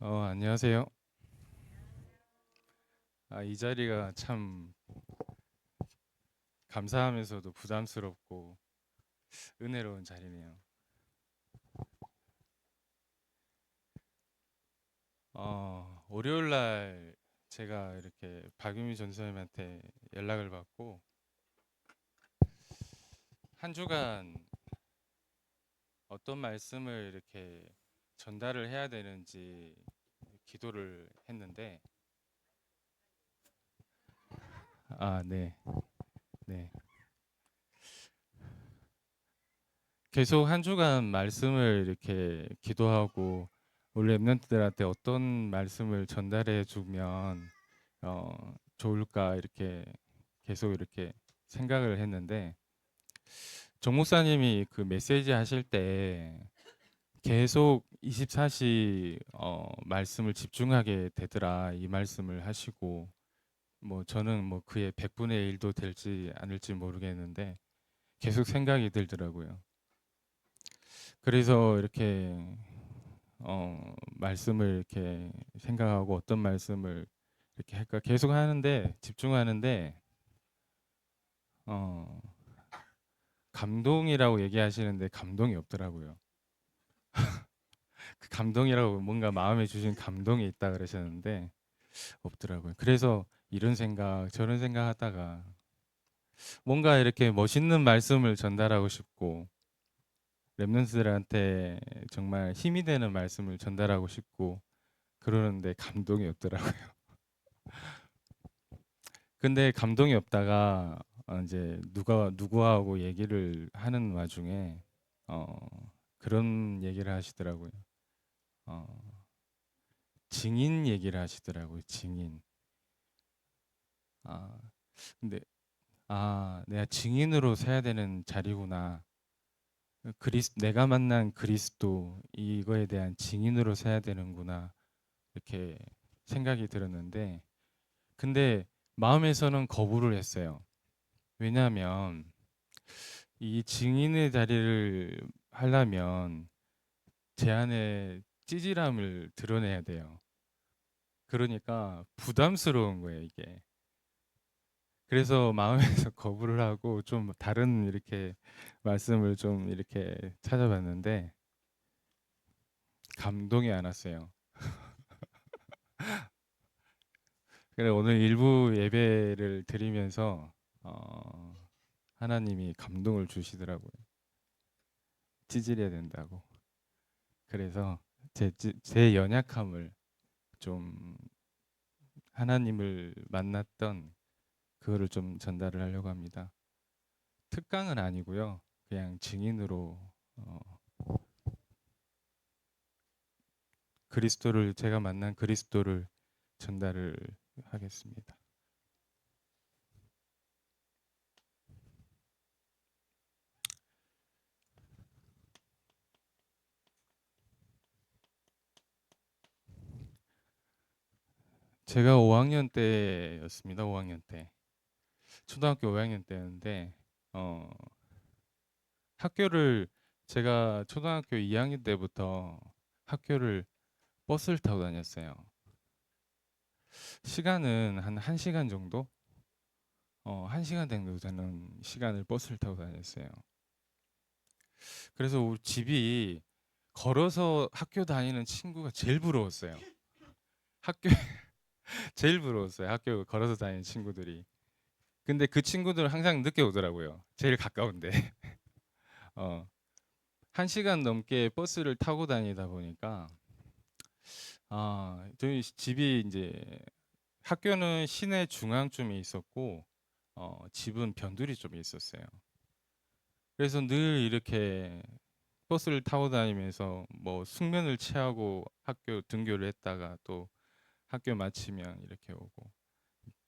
안녕하세요. 이 자리가 참 감사하면서도 부담스럽고 은혜로운 자리네요. 월요일 날 제가 이렇게 박유미 전선생님한테 연락을 받고 한 주간 어떤 말씀을 이렇게 전달을 해야 되는지 기도를 했는데, 네, 네. 계속 한 주간 말씀을 이렇게 기도하고 우리 랩런트들한테 어떤 말씀을 전달해 주면 좋을까 이렇게 계속 이렇게 생각을 했는데 정 목사님이 그 메시지 하실 때 계속 24시 말씀을 집중하게 되더라 이 말씀을 하시고 뭐 저는 뭐 그의 100분의 1도 될지 않을지 모르겠는데 계속 생각이 들더라고요. 그래서 이렇게 말씀을 이렇게 생각하고 어떤 말씀을 이렇게 할까 계속 하는데 집중하는데 어, 감동이라고 얘기하시는데 감동이 없더라고요. 그 감동이라고 뭔가 마음에 주신 감동이 있다 그러셨는데 없더라고요. 그래서 이런 생각 저런 생각 하다가 뭔가 이렇게 멋있는 말씀을 전달하고 싶고 랩런스들한테 정말 힘이 되는 말씀을 전달하고 싶고 그러는데 감동이 없더라고요. 근데 감동이 없다가 이제 누가 누구하고 얘기를 하는 와중에 어, 그런 얘기를 하시더라고요. 어, 증인 얘기를 하시더라고요. 증인. 아, 근데 내가 증인으로 서야 되는 자리구나. 내가 만난 그리스도 이거에 대한 증인으로 서야 되는구나. 이렇게 생각이 들었는데 근데 마음에서는 거부를 했어요. 왜냐하면 이 증인의 자리를 하려면 제 안에 찌질함을 드러내야 돼요. 그러니까 부담스러운 거예요, 이게. 그래서 마음에서 거부를 하고 좀 다른 이렇게 말씀을 좀 이렇게 찾아봤는데 감동이 안 왔어요. 그래 오늘 일부 예배를 드리면서 하나님이 감동을 주시더라고요. 찌질해야 된다고. 그래서 제 연약함을 좀 하나님을 만났던 그거를 좀 전달을 하려고 합니다. 특강은 아니고요. 그냥 증인으로 어, 그리스도를 제가 만난 그리스도를 전달을 하겠습니다. 제가 5학년 때였습니다. 5학년 때. 초등학교 5학년 때였는데 어, 학교를 제가 초등학교 2학년 때부터 학교를 버스를 타고 다녔어요. 시간은 한 1시간 정도? 1시간 정도 되는 시간을 버스를 타고 다녔어요. 그래서 우리 집이 걸어서 학교 다니는 친구가 제일 부러웠어요. 학교 제일 부러웠어요. 학교 걸어서 다니는 친구들이. 근데 그 친구들은 항상 늦게 오더라고요. 제일 가까운데. 어, 1시간 넘게 버스를 타고 다니다 보니까 저희 집이 이제 학교는 시내 중앙쯤에 있었고 집은 변두리 쪽에 있었어요. 그래서 늘 이렇게 버스를 타고 다니면서 뭐 숙면을 취하고 학교 등교를 했다가 또 학교 마치면 이렇게 오고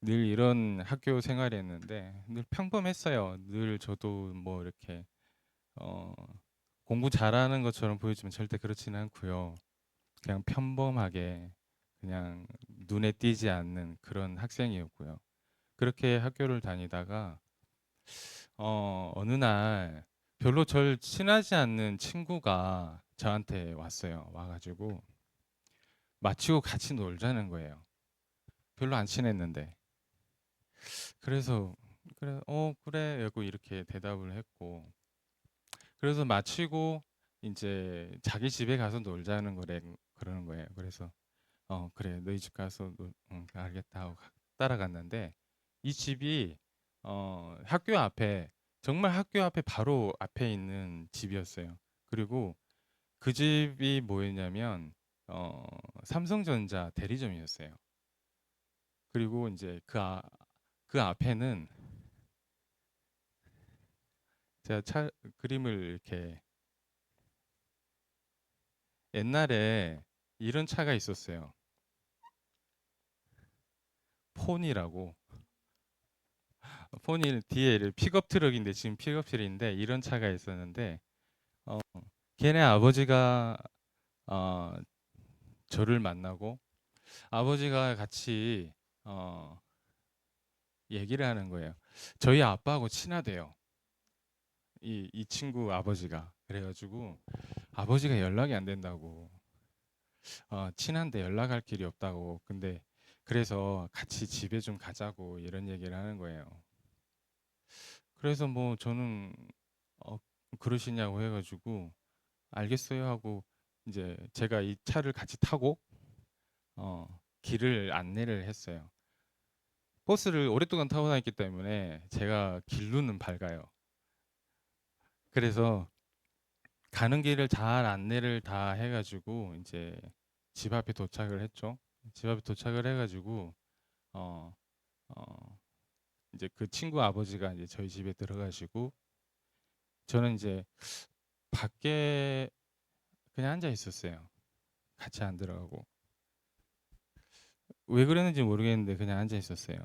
늘 이런 학교 생활이었는데 늘 평범했어요. 늘 저도 뭐 이렇게 어, 공부 잘하는 것처럼 보이지만 절대 그렇지는 않고요. 그냥 평범하게 그냥 눈에 띄지 않는 그런 학생이었고요. 그렇게 학교를 다니다가 어느 날 별로 절 친하지 않는 친구가 저한테 왔어요. 와가지고 마치고 같이 놀자는 거예요. 별로 안 친했는데. 그래서 그래 그래 하고 이렇게 대답을 했고, 그래서 마치고 이제 자기 집에 가서 놀자는 거래 그러는 거예요. 그래서 그래 너희 집 가서 응, 알겠다 하고 따라갔는데, 이 집이 학교 앞에, 정말 학교 앞에 바로 앞에 있는 집이었어요. 그리고 그 집이 뭐였냐면 어, 삼성전자 대리점이었어요. 그리고 이제 그 앞에는 제가 그림을 이렇게, 옛날에 이런 차가 있었어요. 폰이라고. 폰이 뒤에 픽업 트럭인데, 지금 픽업 트럭인데 이런 차가 있었는데, 어, 걔네 아버지가 어, 저를 만나고 아버지가 같이 어, 얘기를 하는 거예요. 저희 아빠하고 친하대요. 이 친구 아버지가. 그래가지고 아버지가 연락이 안 된다고, 친한데 연락할 길이 없다고. 근데 그래서 같이 집에 좀 가자고 이런 얘기를 하는 거예요. 그래서 뭐 저는 어, 그러시냐고 해가지고 알겠어요 하고, 이제 제가 이 차를 같이 타고 길을 안내를 했어요. 버스를 오랫동안 타고 다녔기 때문에 제가 길로는 밝아요. 그래서 가는 길을 잘 안내를 다 해가지고 이제 집 앞에 도착을 했죠. 집 앞에 도착을 해가지고 어, 어, 이제 그 친구 아버지가 이제 저희 집에 들어가시고, 저는 이제 밖에 그냥 앉아 있었어요. 같이 안 들어가고. 왜 그랬는지 모르겠는데 그냥 앉아 있었어요.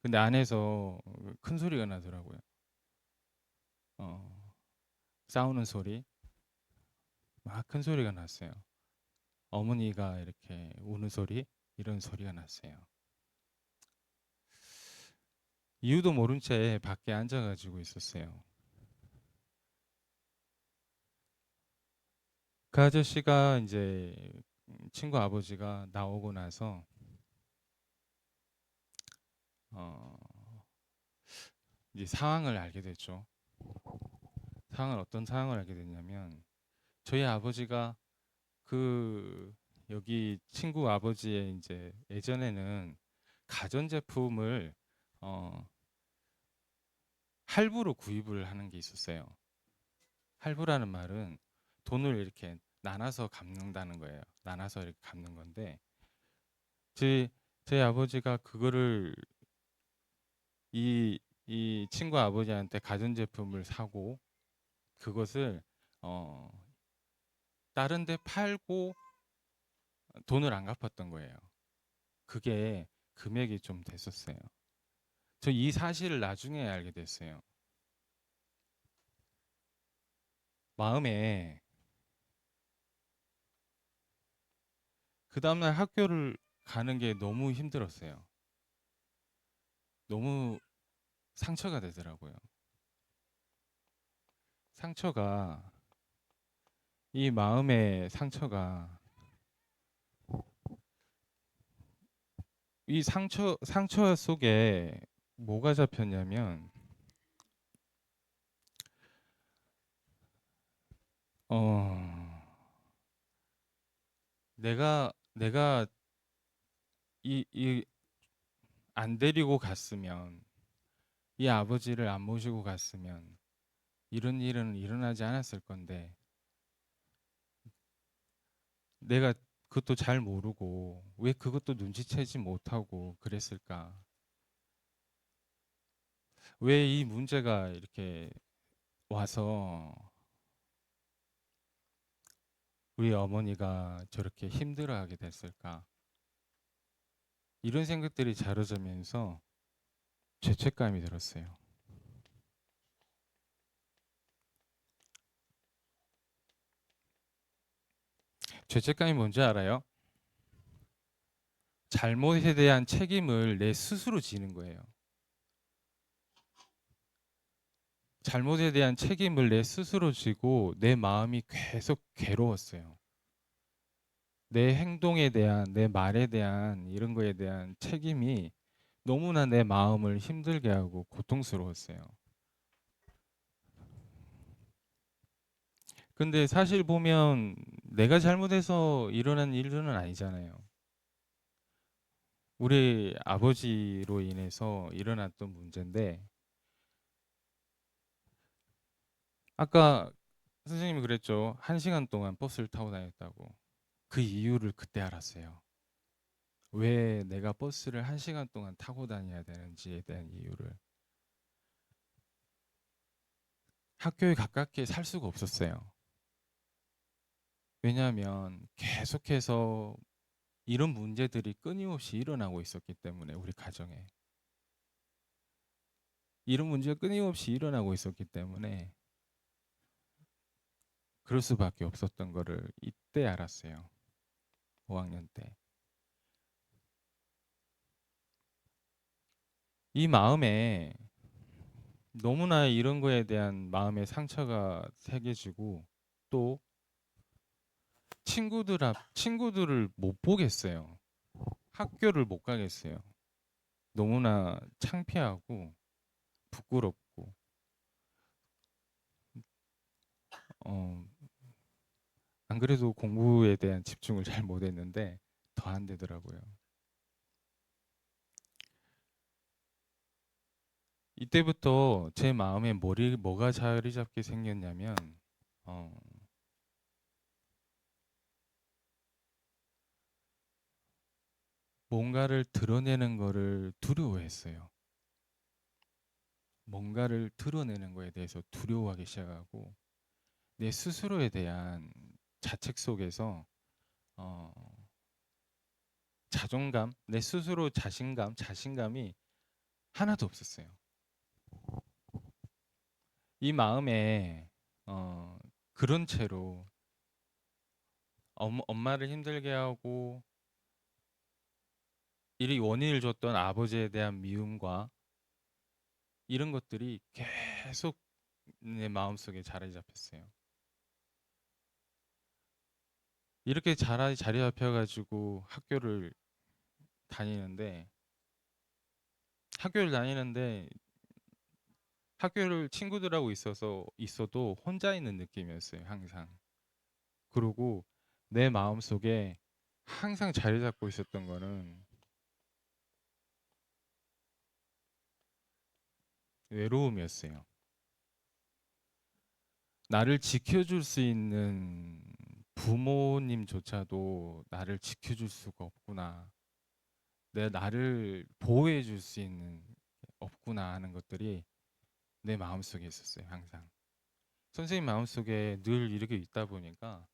근데 안에서 큰 소리가 나더라고요. 어, 싸우는 소리, 막 큰 소리가 났어요. 어머니가 이렇게 우는 소리, 이런 소리가 났어요. 이유도 모른 채 밖에 앉아가지고 있었어요. 그 아저씨가 이제 친구 아버지가 나오고 나서 어, 이제 상황을 알게 됐죠. 어떤 상황을 알게 됐냐면, 저희 아버지가 그 여기 친구 아버지의 이제 예전에는 가전제품을 어, 할부로 구입을 하는 게 있었어요. 할부라는 말은 돈을 이렇게 나눠서 갚는다는 거예요. 나눠서 이렇게 갚는 건데, 제, 제 아버지가 그거를 이, 이 친구 아버지한테 가전제품을 사고, 그것을 어, 다른 데 팔고 돈을 안 갚았던 거예요. 그게 금액이 좀 됐었어요. 저 이 사실을 나중에 알게 됐어요. 마음에, 그 다음날 학교를 가는 게 너무 힘들었어요. 너무 상처가 되더라고요. 상처가, 이 마음의 상처가, 이 상처 속에 뭐가 잡혔냐면, 어, 내가 이 안 데리고 갔으면, 이 아버지를 안 모시고 갔으면 이런 일은 일어나지 않았을 건데, 내가 그것도 잘 모르고 왜 그것도 눈치채지 못하고 그랬을까? 왜 이 문제가 이렇게 와서 우리 어머니가 저렇게 힘들어하게 됐을까? 이런 생각들이 자로자면서 죄책감이 들었어요. 죄책감이 뭔지 알아요? 잘못에 대한 책임을 내 스스로 지는 거예요. 잘못에 대한 책임을 내 스스로 지고 내 마음이 계속 괴로웠어요. 내 행동에 대한, 내 말에 대한 이런 거에 대한 책임이 너무나 내 마음을 힘들게 하고 고통스러웠어요. 근데 사실 보면 내가 잘못해서 일어난 일들은 아니잖아요. 우리 아버지로 인해서 일어났던 문제인데, 아까 선생님이 그랬죠. 1시간 동안 버스를 타고 다녔다고. 그 이유를 그때 알았어요. 왜 내가 버스를 1시간 동안 타고 다녀야 되는지에 대한 이유를. 학교에 가깝게 살 수가 없었어요. 왜냐하면 계속해서 이런 문제들이 끊임없이 일어나고 있었기 때문에 우리 가정에. 이런 문제가 끊임없이 일어나고 있었기 때문에 그럴 수밖에 없었던 거를 이때 알았어요. 5학년 때. 이 마음에 너무나 이런 거에 대한 마음의 상처가 새겨지고 또 친구들을 못 보겠어요. 학교를 못 가겠어요. 너무나 창피하고 부끄럽고 어, 안 그래도 공부에 대한 집중을 잘 못했는데 더 안 되더라고요. 이때부터 제 마음에 뭐가 자리 잡게 생겼냐면 어, 뭔가를 드러내는 거를 두려워했어요. 뭔가를 드러내는 거에 대해서 두려워하기 시작하고 내 스스로에 대한 자책 속에서 어, 자존감, 내 스스로 자신감이 하나도 없었어요. 이 마음에 그런 채로 엄마를 힘들게 하고 이리 원인을 줬던 아버지에 대한 미움과 이런 것들이 계속 내 마음속에 자리 잡혔어요. 이렇게 자리 잡혀가지고 다니는데 학교를 다니는데 학교를 친구들하고 있어도 혼자 있는 느낌이었어요, 항상. 그리고 내 마음속에 항상 자리 잡고 있었던 거는 외로움이었어요. 나를 지켜줄 수 있는 부모님조차도 나를 지켜줄 수가 없구나. 나를 보호해 줄 수 있는 없구나 하는 것들이 내 마음속에 있었어요, 항상. 선생님 마음속에 늘 이렇게 있다 보니까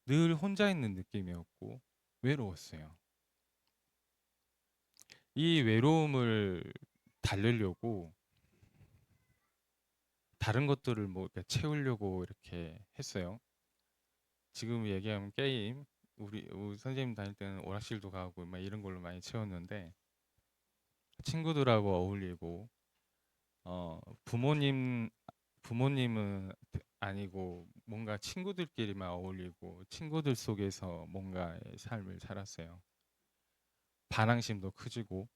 늘 혼자 있는 느낌이었고 외로웠어요. 이 외로움을 달래려고 다른 것들을 뭐 이렇게 채우려고 이렇게 했어요. 지금 얘기하면 게임, 우리 선생님 다닐 때는 오락실도 가고 막 이런 걸로 많이 채웠는데 친구들하고 어울리고 어, 부모님 부모님은 아니고 뭔가 친구들끼리만 어울리고 친구들 속에서 뭔가의 삶을 살았어요. 반항심도 커지고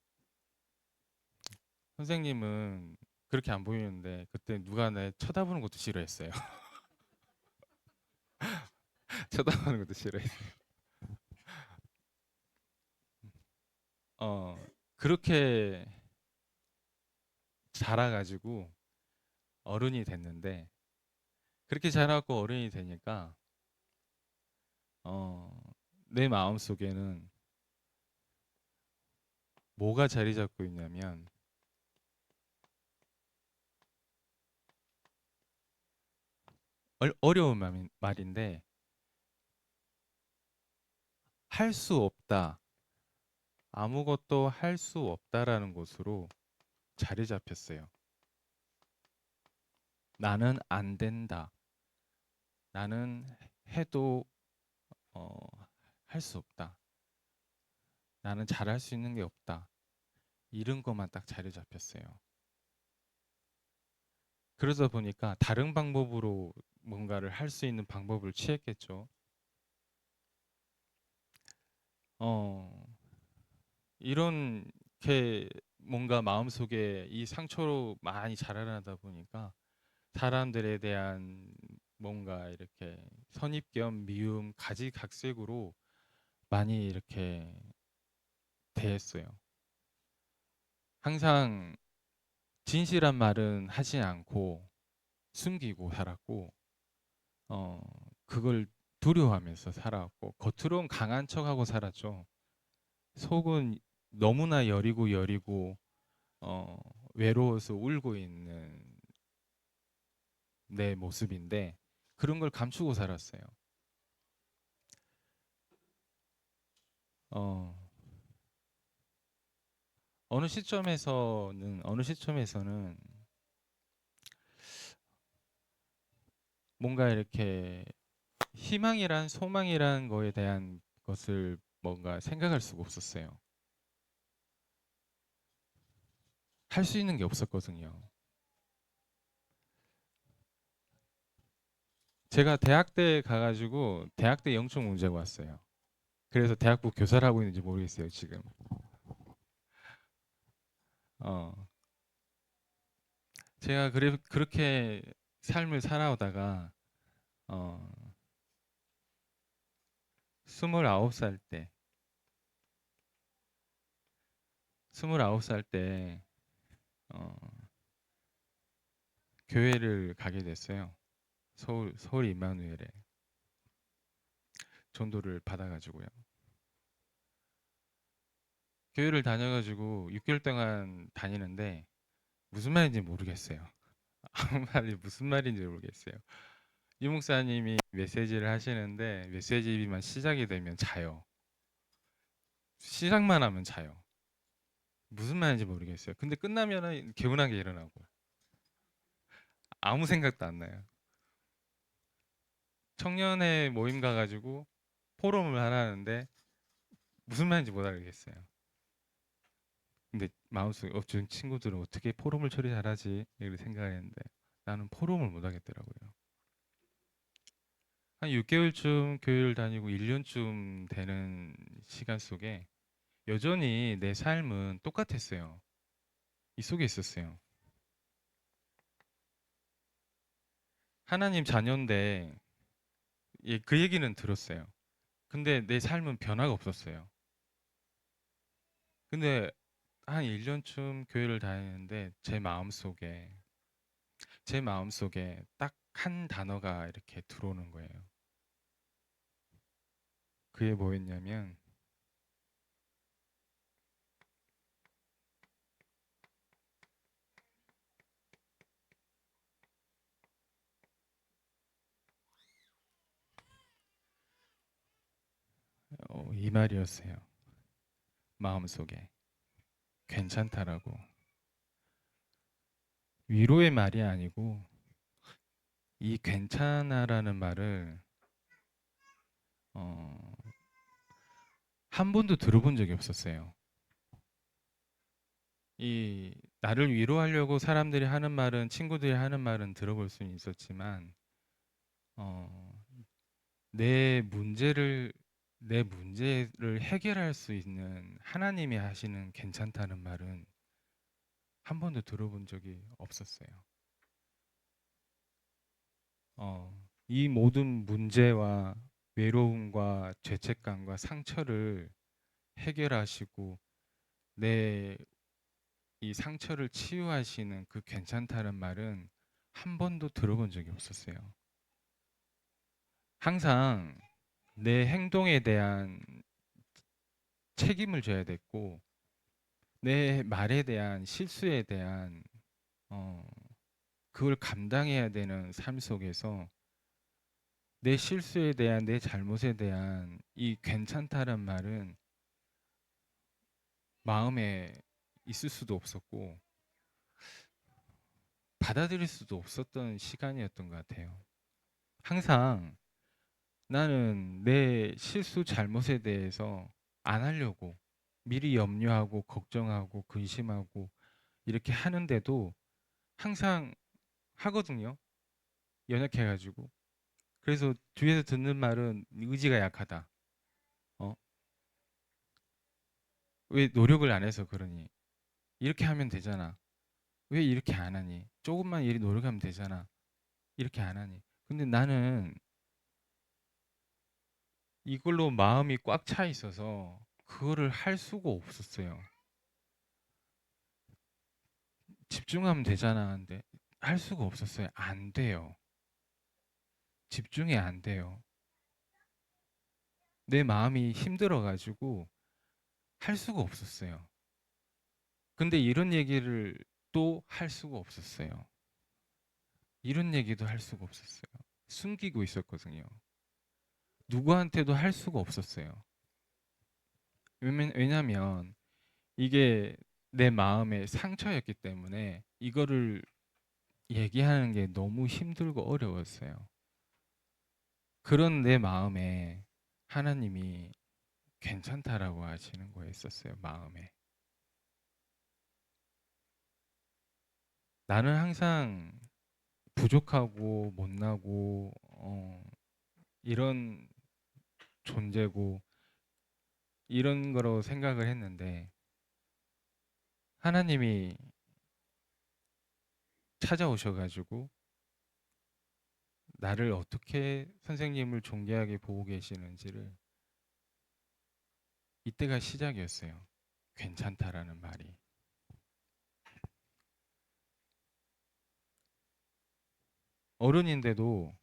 선생님은 그렇게 안 보이는데 그때 누가 내 쳐다보는 것도 싫어했어요. 쳐다보는 것도 싫어했어요. 어, 그렇게 자라가지고 어른이 됐는데 그렇게 자라고 어른이 되니까 어, 내 마음 속에는 뭐가 자리 잡고 있냐면 어려운 말인데 할 수 없다. 아무것도 할 수 없다라는 것으로 자리 잡혔어요. 나는 안 된다. 나는 해도 어, 할 수 없다. 나는 잘할 수 있는 게 없다. 이런 것만 딱 자리 잡혔어요. 그러다 보니까 다른 방법으로 뭔가를 할 수 있는 방법을 취했겠죠. 어, 이렇게 뭔가 마음속에 이 상처로 많이 자라나다 보니까 사람들에 대한 뭔가 이렇게 선입견, 미움, 가지각색으로 많이 이렇게 대했어요. 항상 진실한 말은 하지 않고 숨기고 살았고, 어, 그걸 두려워하면서 살아왔고, 겉으로는 강한 척하고 살았죠. 속은 너무나 여리고 여리고, 어, 외로워서 울고 있는 내 모습인데, 그런 걸 감추고 살았어요. 어, 어느 시점에서는 뭔가 이렇게 희망이란 소망이란 거에 대한 것을 뭔가 생각할 수가 없었어요. 할 수 있는 게 없었거든요. 제가 대학 때 가가지고 대학 때 영적 문제가 왔어요. 그래서 대학부 교사를 하고 있는지 모르겠어요, 지금. 어, 제가 그렇게 삶을 살아오다가, 어, 29살 때, 29살 때, 어, 교회를 가게 됐어요. 서울 임마누엘에 전도를 받아가지고요. 교회를 다녀가지고 6개월 동안 다니는데 무슨 말인지 모르겠어요. 아무 말이 무슨 말인지 모르겠어요. 유 목사님이 메시지를 하시는데 메시지만 시작이 되면 자요. 시작만 하면 자요. 무슨 말인지 모르겠어요. 근데 끝나면은 개운하게 일어나고 아무 생각도 안 나요. 청년회 모임 가가지고 포럼을 하나 하는데 무슨 말인지 못 알겠어요. 근데 마음속에 저 친구들은 어떻게 포럼을 처리 잘하지? 이렇게 생각했는데 나는 포럼을 못 하겠더라고요. 한 6개월쯤 교회를 다니고 1년쯤 되는 시간 속에 여전히 내 삶은 똑같았어요. 이 속에 있었어요. 하나님 자녀인데 예, 그 얘기는 들었어요. 근데 내 삶은 변화가 없었어요. 근데 한 1년쯤 교회를 다니는데 제 마음속에 딱 한 단어가 이렇게 들어오는 거예요. 그게 뭐였냐면 이 말이었어요. 마음속에 괜찮다라고. 위로의 말이 아니고 이 괜찮아라는 말을 어, 한 번도 들어본 적이 없었어요. 이 나를 위로하려고 사람들이 하는 말은 친구들이 하는 말은 들어볼 수는 있었지만 어, 내 문제를 내 문제를 해결할 수 있는 하나님이 하시는 괜찮다는 말은 한 번도 들어본 적이 없었어요. 이 모든 문제와 외로움과 죄책감과 상처를 해결하시고 내 이 상처를 치유하시는 그 괜찮다는 말은 한 번도 들어본 적이 없었어요. 항상 내 행동에 대한 책임을 져야 됐고, 내 말에 대한 실수에 대한, 어, 그걸 감당해야 되는 삶 속에서 내 실수에 대한, 내 잘못에 대한 이 괜찮다는 말은 마음에 있을 수도 없었고, 받아들일 수도 없었던 시간이었던 것 같아요. 항상 나는 내 실수 잘못에 대해서 안 하려고 미리 염려하고 걱정하고 근심하고 이렇게 하는데도 항상 하거든요. 연약해가지고. 그래서 뒤에서 듣는 말은 의지가 약하다. 어? 왜 노력을 안 해서 그러니? 이렇게 하면 되잖아. 왜 이렇게 안 하니? 조금만 일 노력하면 되잖아. 이렇게 안 하니? 근데 나는 이걸로 마음이 꽉 차 있어서 그거를 할 수가 없었어요. 집중하면 되잖아. 근데 할 수가 없었어요. 안 돼요. 집중이 안 돼요. 내 마음이 힘들어가지고 할 수가 없었어요. 근데 이런 얘기를 또 할 수가 없었어요. 이런 얘기도 할 수가 없었어요. 숨기고 있었거든요. 누구한테도 할 수가 없었어요. 왜냐면 이게 내 마음의 상처였기 때문에 이거를 얘기하는 게 너무 힘들고 어려웠어요. 그런 내 마음에 하나님이 괜찮다라고 하시는 거였었어요, 마음에. 나는 항상 부족하고 못나고 이런 존재고 이런 거로 생각을 했는데 하나님이 찾아오셔가지고 나를 어떻게 선생님을 존귀하게 보고 계시는지를 이때가 시작이었어요. 괜찮다라는 말이. 어른인데도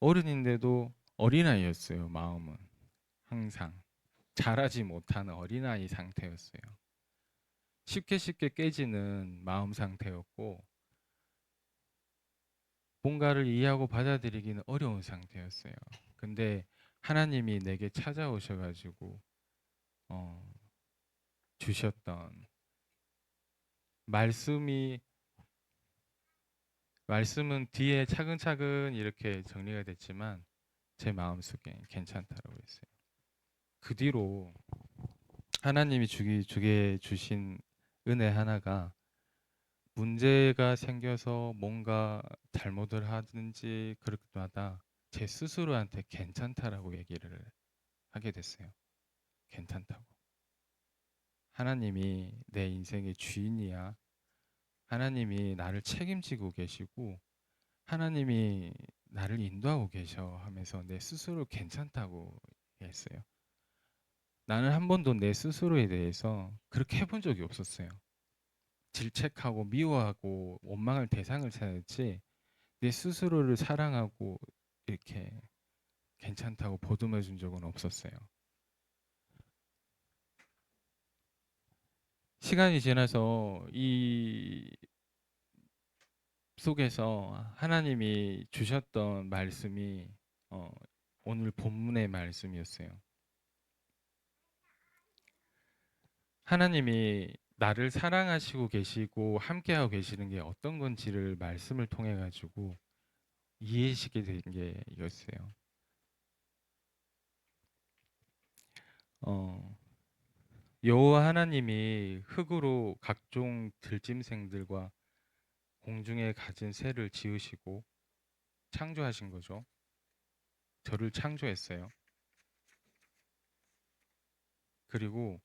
어른인데도 어린아이였어요. 마음은 항상 자라지 못하는 어린아이 상태였어요. 쉽게 쉽게 깨지는 마음 상태였고 뭔가를 이해하고 받아들이기는 어려운 상태였어요. 근데 하나님이 내게 찾아오셔가지고 어, 주셨던 말씀이 말씀은 뒤에 차근차근 이렇게 정리가 됐지만 제 마음속에 괜찮다라고 했어요. 그 뒤로 하나님이 주게 주신 은혜 하나가 문제가 생겨서 뭔가 잘못을 하든지 그럴 때마다 제 스스로한테 괜찮다라고 얘기를 하게 됐어요. 괜찮다고. 하나님이 내 인생의 주인이야. 하나님이 나를 책임지고 계시고 하나님이 나를 인도하고 계셔 하면서 내 스스로 괜찮다고 했어요. 나는 한 번도 내 스스로에 대해서 그렇게 해본 적이 없었어요. 질책하고 미워하고 원망할 대상을 찾았지 내 스스로를 사랑하고 이렇게 괜찮다고 보듬어 준 적은 없었어요. 시간이 지나서 이 속에서 하나님이 주셨던 말씀이 어, 오늘 본문의 말씀이었어요. 하나님이 나를 사랑하시고 계시고 함께하고 계시는 게 어떤 건지를 말씀을 통해 가지고 이해시게 된 게 이거였어요. 어, 여호와 하나님이 흙으로 각종 들짐승들과 공중에 가진 새를 지으시고 창조하신 거죠. 저를 창조했어요. 그리고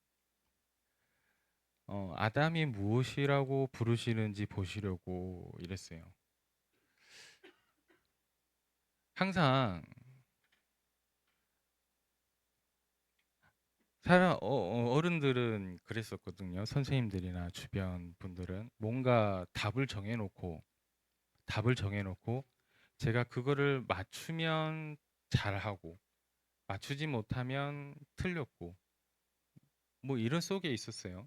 아담이 무엇이라고 부르시는지 보시려고 이랬어요. 항상 어른들은 그랬었거든요. 선생님들이나 주변 분들은 뭔가 답을 정해놓고 제가 그거를 맞추면 잘하고 맞추지 못하면 틀렸고 뭐 이런 속에 있었어요.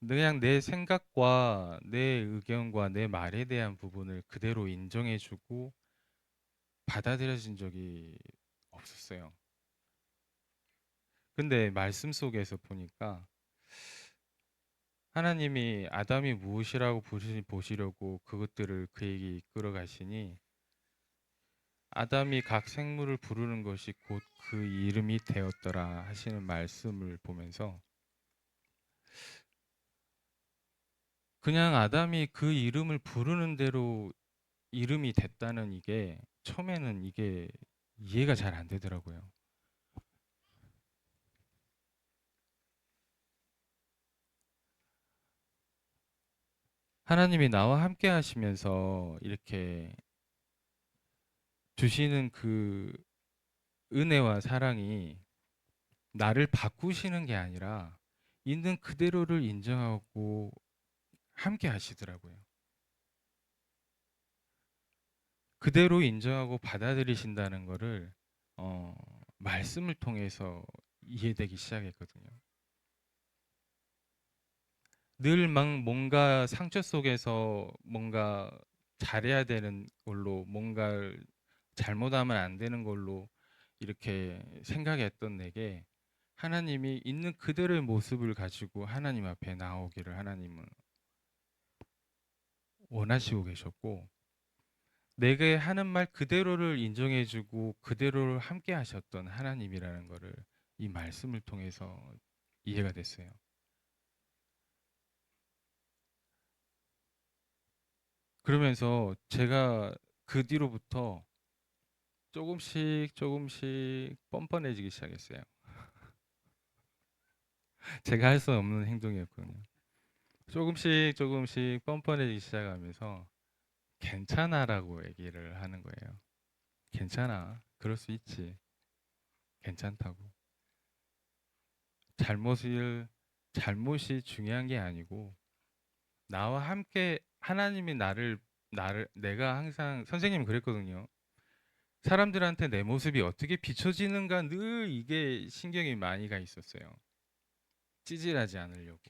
그냥 내 생각과 내 의견과 내 말에 대한 부분을 그대로 인정해주고 받아들여진 적이 없었어요. 근데 말씀 속에서 보니까 하나님이 아담이 무엇이라고 보시려고 그것들을 그에게 이끌어 가시니 아담이 각 생물을 부르는 것이 곧 그 이름이 되었더라 하시는 말씀을 보면서 그냥 아담이 그 이름을 부르는 대로 이름이 됐다는 이게 처음에는 이게 이해가 잘 안 되더라고요. 하나님이 나와 함께 하시면서 이렇게 주시는 그 은혜와 사랑이 나를 바꾸시는 게 아니라 있는 그대로를 인정하고 함께 하시더라고요. 그대로 인정하고 받아들이신다는 거를 어, 말씀을 통해서 이해되기 시작했거든요. 늘 막 뭔가 상처 속에서 뭔가 잘해야 되는 걸로 뭔가를 잘못하면 안 되는 걸로 이렇게 생각했던 내게 하나님이 있는 그대로의 모습을 가지고 하나님 앞에 나오기를 하나님은 원하시고 계셨고 내게 하는 말 그대로를 인정해주고 그대로를 함께 하셨던 하나님이라는 거를 이 말씀을 통해서 이해가 됐어요. 그러면서 제가 그 뒤로부터 조금씩 조금씩 뻔뻔해지기 시작했어요. 제가 할 수 없는 행동이었거든요. 조금씩 조금씩 뻔뻔해지기 시작하면서 괜찮아라고 얘기를 하는 거예요. 괜찮아. 그럴 수 있지. 괜찮다고. 잘못을 잘못이 중요한 게 아니고 나와 함께 하나님이 나를 내가 항상 선생님이 그랬거든요. 사람들한테 내 모습이 어떻게 비춰지는가 늘 이게 신경이 많이 가 있었어요. 찌질하지 않으려고.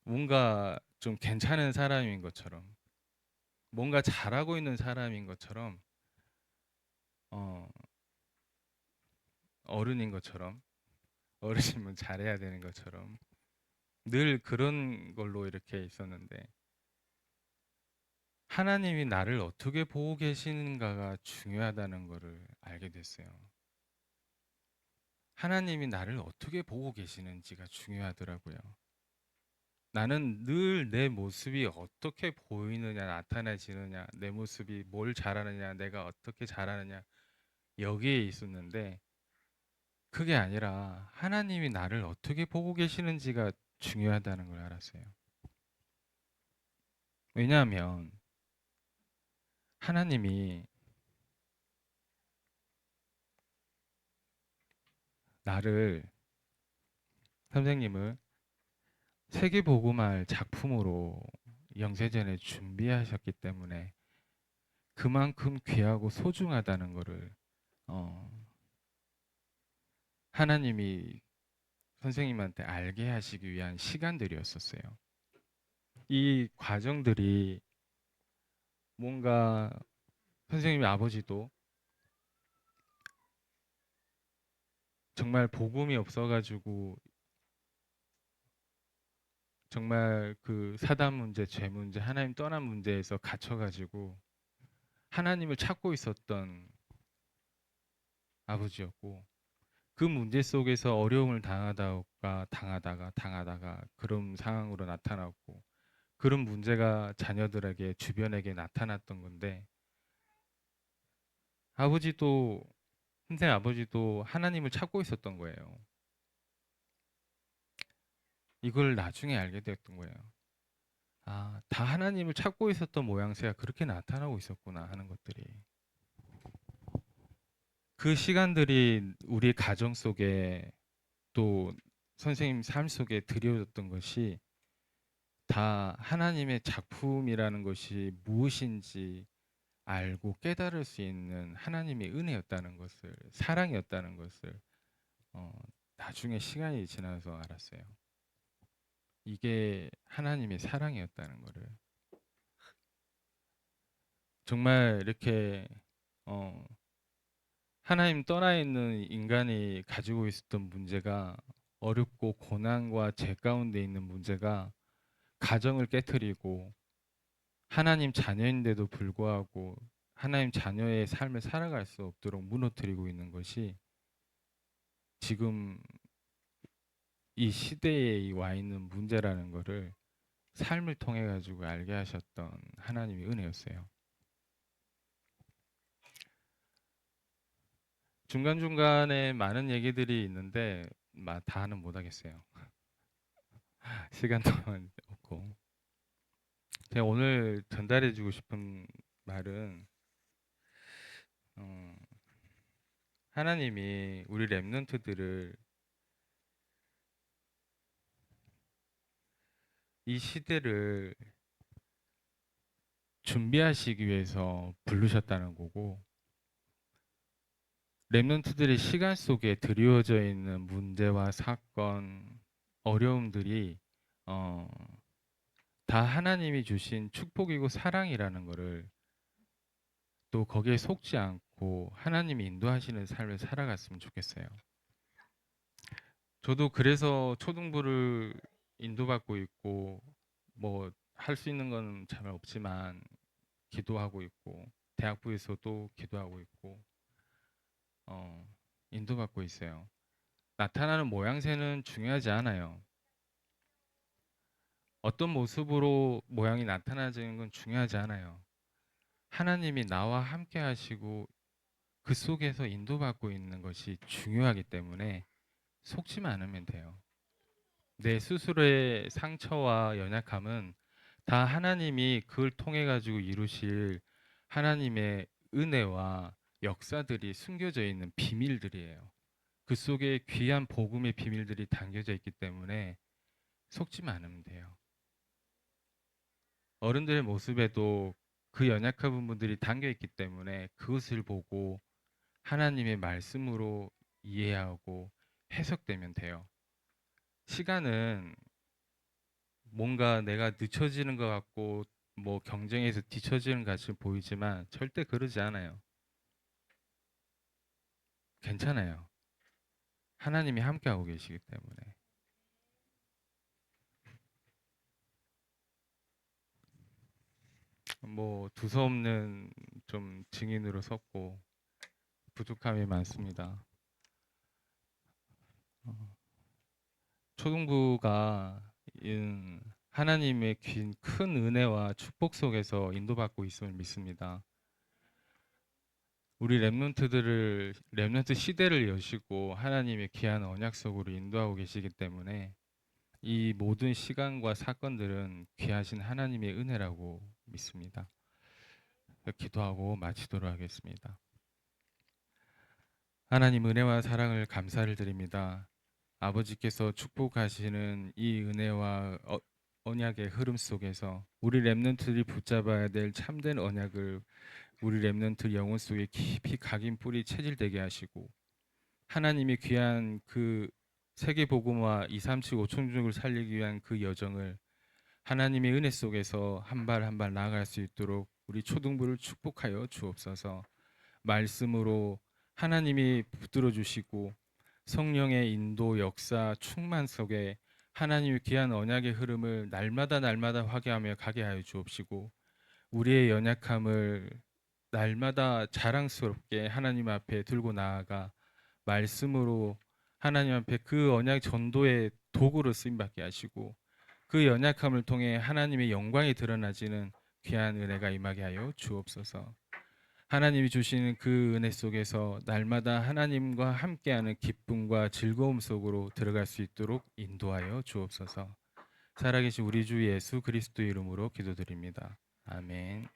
뭔가 좀 괜찮은 사람인 것처럼, 뭔가 잘하고 있는 사람인 것처럼, 어, 어른인 것처럼, 어르신은 잘해야 되는 것처럼 늘 그런 걸로 이렇게 있었는데 하나님이 나를 어떻게 보고 계시는가가 중요하다는 것을 알게 됐어요. 하나님이 나를 어떻게 보고 계시는지가 중요하더라고요. 나는 늘 내 모습이 어떻게 보이느냐, 나타내지느냐, 내 모습이 뭘 잘하느냐, 내가 어떻게 잘하느냐, 여기에 있었는데, 그게 아니라 하나님이 나를 어떻게 보고 계시는지가 중요하다는 걸 알았어요. 왜냐하면 하나님이 나를, 선생님을 세계복음할 작품으로 영세전에 준비하셨기 때문에 그만큼 귀하고 소중하다는 것을 어, 하나님이 선생님한테 알게 하시기 위한 시간들이었었어요. 이 과정들이 뭔가 선생님의 아버지도 정말 복음이 없어가지고 정말 그 사단 문제, 죄 문제, 하나님 떠난 문제에서 갇혀가지고 하나님을 찾고 있었던 아버지였고 그 문제 속에서 어려움을 당하다가 그런 상황으로 나타났고 그런 문제가 자녀들에게 주변에게 나타났던 건데 아버지도 선생 아버지도 하나님을 찾고 있었던 거예요. 이걸 나중에 알게 되었던 거예요. 아, 다 하나님을 찾고 있었던 모양새가 그렇게 나타나고 있었구나 하는 것들이. 그 시간들이 우리 가정 속에 또 선생님 삶 속에 드려졌던 것이 다 하나님의 작품이라는 것이 무엇인지 알고 깨달을 수 있는 하나님의 은혜였다는 것을, 사랑이었다는 것을 어, 나중에 시간이 지나서 알았어요. 이게 하나님의 사랑이었다는 것을. 정말 이렇게 어, 하나님 떠나 있는 인간이 가지고 있었던 문제가 어렵고 고난과 죄 가운데 있는 문제가 가정을 깨뜨리고 하나님 자녀인데도 불구하고 하나님 자녀의 삶을 살아갈 수 없도록 무너뜨리고 있는 것이 지금 이 시대에 와 있는 문제라는 것을 삶을 통해 가지고 알게 하셨던 하나님의 은혜였어요. 중간중간에 많은 얘기들이 있는데 다는 못 하겠어요. 시간 동안 있고. 제가 오늘 전달해주고 싶은 말은 어, 하나님이 우리 렘넌트들을 이 시대를 준비하시기 위해서 부르셨다는 거고, 렘넌트들의 시간 속에 드리워져 있는 문제와 사건, 어려움들이 어, 다 하나님이 주신 축복이고 사랑이라는 거를, 또 거기에 속지 않고 하나님이 인도하시는 삶을 살아갔으면 좋겠어요. 저도 그래서 초등부를 인도받고 있고, 뭐 할 수 있는 건 잘 없지만 기도하고 있고, 대학부에서도 기도하고 있고, 어, 인도받고 있어요. 나타나는 모양새는 중요하지 않아요. 어떤 모습으로 모양이 나타나지는 건 중요하지 않아요. 하나님이 나와 함께 하시고 그 속에서 인도받고 있는 것이 중요하기 때문에 속지만 않으면 돼요. 내 스스로의 상처와 연약함은 다 하나님이 그걸 통해 가지고 이루실 하나님의 은혜와 역사들이 숨겨져 있는 비밀들이에요. 그 속에 귀한 복음의 비밀들이 담겨져 있기 때문에 속지만 않으면 돼요. 어른들의 모습에도 그 연약한 부분들이 담겨 있기 때문에 그것을 보고 하나님의 말씀으로 이해하고 해석되면 돼요. 시간은 뭔가 내가 늦춰지는 것 같고 뭐 경쟁에서 뒤처지는 것 같이 보이지만 절대 그러지 않아요. 괜찮아요. 하나님이 함께하고 계시기 때문에. 뭐 두서없는 좀 증인으로 섰고 부족함이 많습니다. 어, 초등부가 하나님의 큰 은혜와 축복 속에서 인도받고 있음을 믿습니다. 우리 렘넌트 시대를 여시고 하나님의 귀한 언약 속으로 인도하고 계시기 때문에 이 모든 시간과 사건들은 귀하신 하나님의 은혜라고 믿습니다. 기도하고 마치도록 하겠습니다. 하나님, 은혜와 사랑을 감사를 드립니다. 아버지께서 축복하시는 이 은혜와 언약의 흐름 속에서 우리 렘넌트들이 붙잡아야 될 참된 언약을 우리 렘넌트 영혼 속에 깊이 각인 뿌리 체질되게 하시고, 하나님이 귀한 그 세계 복음화 237 5천족을 살리기 위한 그 여정을 하나님의 은혜 속에서 한 발 한 발 나아갈 수 있도록 우리 초등부를 축복하여 주옵소서. 말씀으로 하나님이 붙들어 주시고 성령의 인도 역사 충만 속에 하나님의 귀한 언약의 흐름을 날마다 날마다 화개하며 가게 하여 주옵시고, 우리의 연약함을 날마다 자랑스럽게 하나님 앞에 들고 나아가 말씀으로 하나님 앞에 그 언약 전도의 도구로 쓰임 받게 하시고, 그 연약함을 통해 하나님의 영광이 드러나지는 귀한 은혜가 임하게 하여 주옵소서. 하나님이 주시는 그 은혜 속에서 날마다 하나님과 함께하는 기쁨과 즐거움 속으로 들어갈 수 있도록 인도하여 주옵소서. 살아계신 우리 주 예수 그리스도 이름으로 기도드립니다. 아멘.